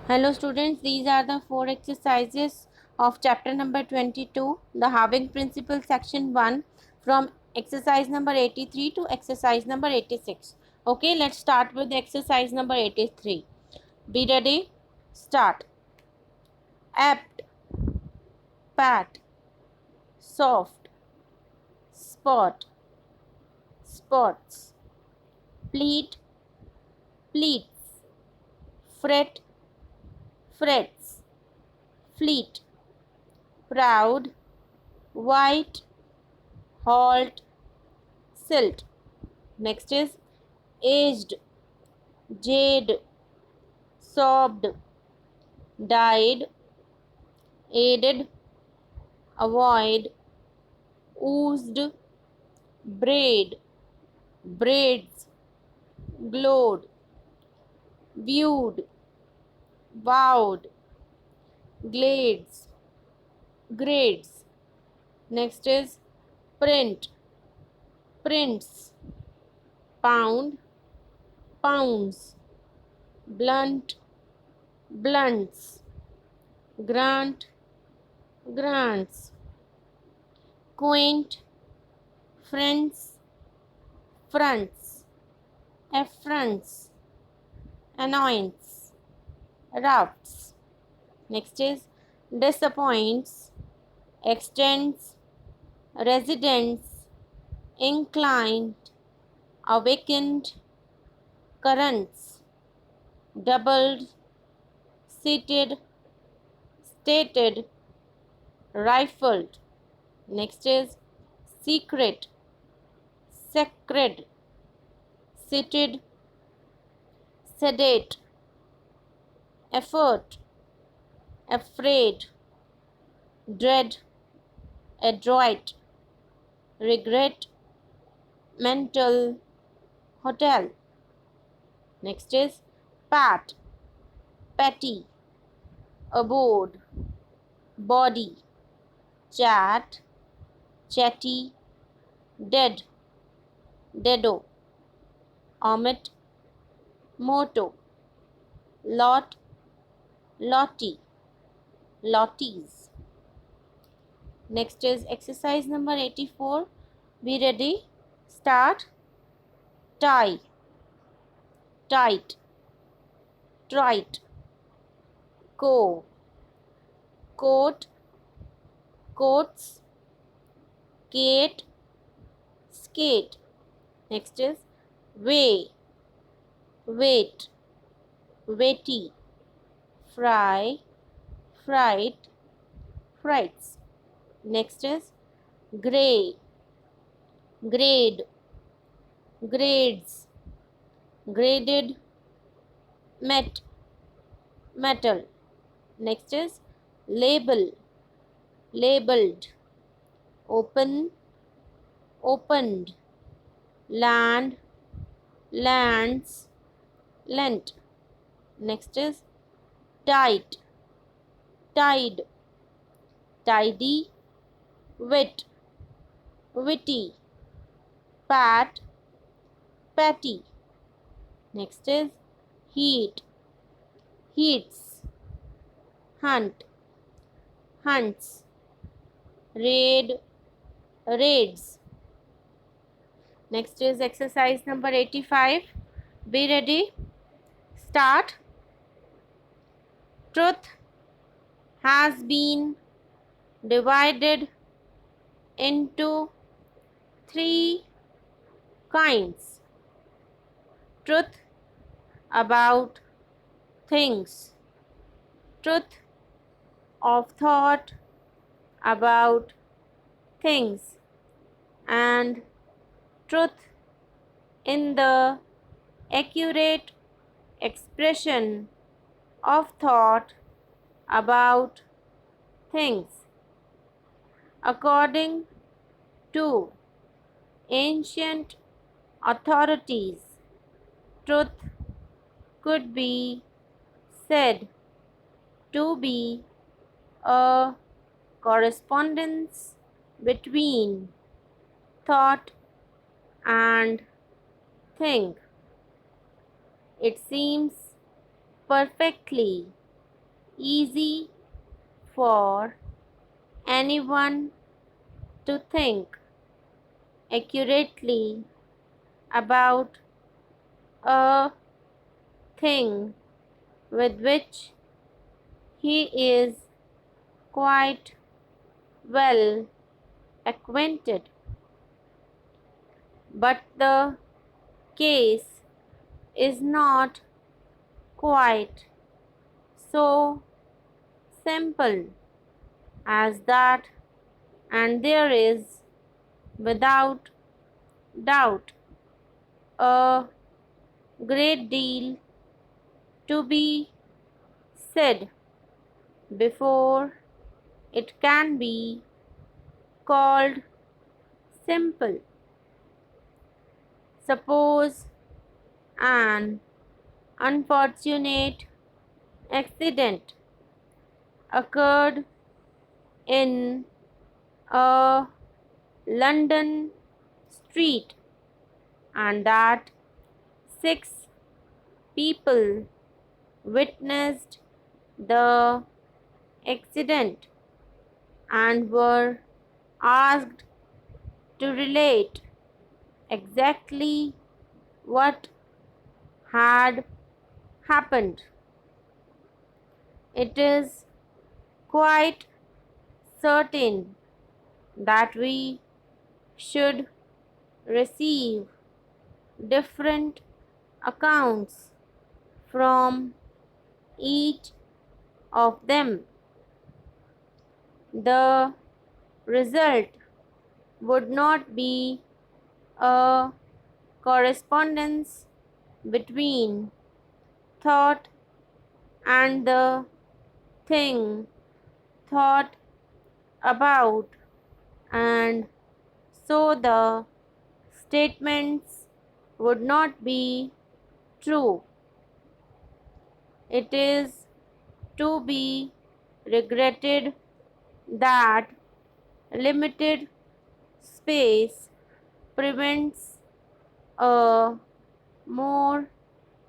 Hello students, these are the four exercises of chapter number 22, the halving principle section 1 from exercise number 83 to exercise number 86. Okay, let's start with exercise number 83. Be ready? Start. Apt, pat, soft, spot, spots, pleat, pleats, fret, frets, fleet, proud, white, halt, silt. Next is aged, jade, sobbed, died, aided, avoid, oozed, braid, braids, glowed, viewed, vowed, glades, grades. Next is print, prints, pound, pounds, blunt, blunts, grant, grants, quaint, friends, fronts, affronts, annoyance, routs. Next is disappoints, extends, residents, inclined, awakened, currents, doubled, seated, stated, rifled. Next is secret, sacred, seated, sedate, effort, afraid, dread, adroit, regret, mental, hotel. Next is pat, patty, abode, body, chat, chatty, dead, deado, omit, motto, lot, lottie, lotties. Next is exercise number 84. Be ready. Start. Tie, tight, trite, co, coat, coats, Kate, skate. Next is weigh, weight, weighty, fry, fright, frights. Next is grey, grade, grades, graded, met, metal. Next is label, labeled, open, opened, land, lands, lent. Next is tight, tide, tidy, wit, witty, pat, patty. Next is heat, heats, hunt, hunts, raid, raids. Next is exercise number 85. Be ready. Start. Truth has been divided into three kinds. Truth about things. Truth of thought about things. And truth in the accurate expression of thought about things. According to ancient authorities, truth could be said to be a correspondence between thought and thing. It seems perfectly easy for anyone to think accurately about a thing with which he is quite well acquainted. But the case is not quite so simple as that, and there is, without doubt, a great deal to be said before it can be called simple. Suppose an unfortunate accident occurred in a London street and that six people witnessed the accident and were asked to relate exactly what had happened. It is quite certain that we should receive different accounts from each of them. The result would not be a correspondence between thought and the thing thought about, and so the statements would not be true. It is to be regretted that limited space prevents a more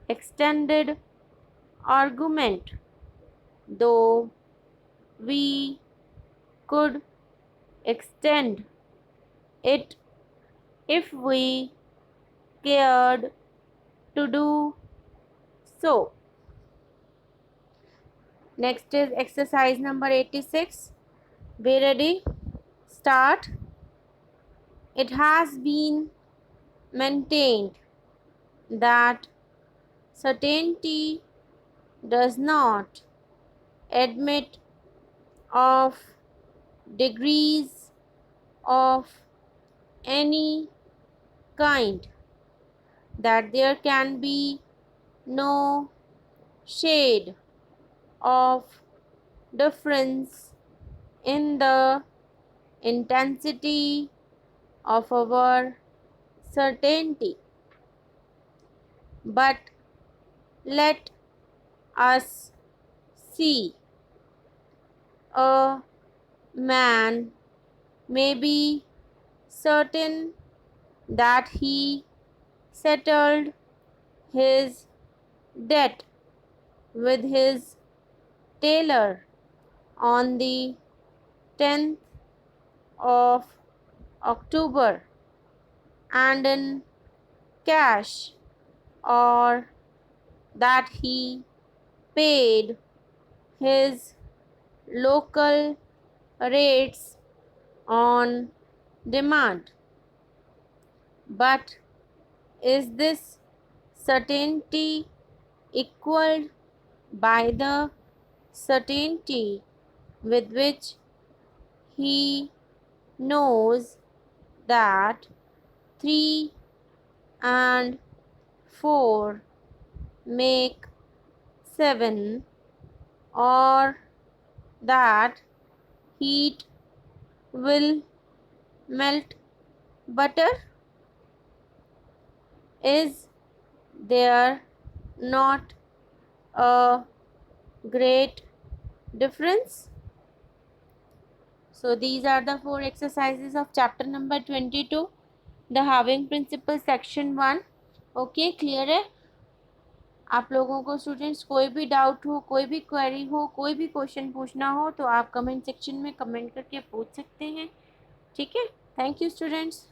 extended argument, though we could extend it if we cared to do so. Next is exercise number 86. Be ready? Start. It has been maintained that certainty does not admit of degrees of any kind, that there can be no shade of difference in the intensity of our certainty. But let us see. A man may be certain that he settled his debt with his tailor on the 10th of October and in cash, or that he paid his local rates on demand. But is this certainty equaled by the certainty with which he knows that 3 and 4 make 7, or that heat will melt butter? Is there not a great difference? So these are the four exercises of chapter number 22, the halving principle, section 1. Okay, clear है? आप लोगों को students कोई भी doubt हो, कोई भी query हो, कोई भी क्वेश्चन पूछना हो तो आप कमेंट सेक्शन में कमेंट करके पूछ सकते हैं। ठीक है, थैंक यू स्टूडेंट्स।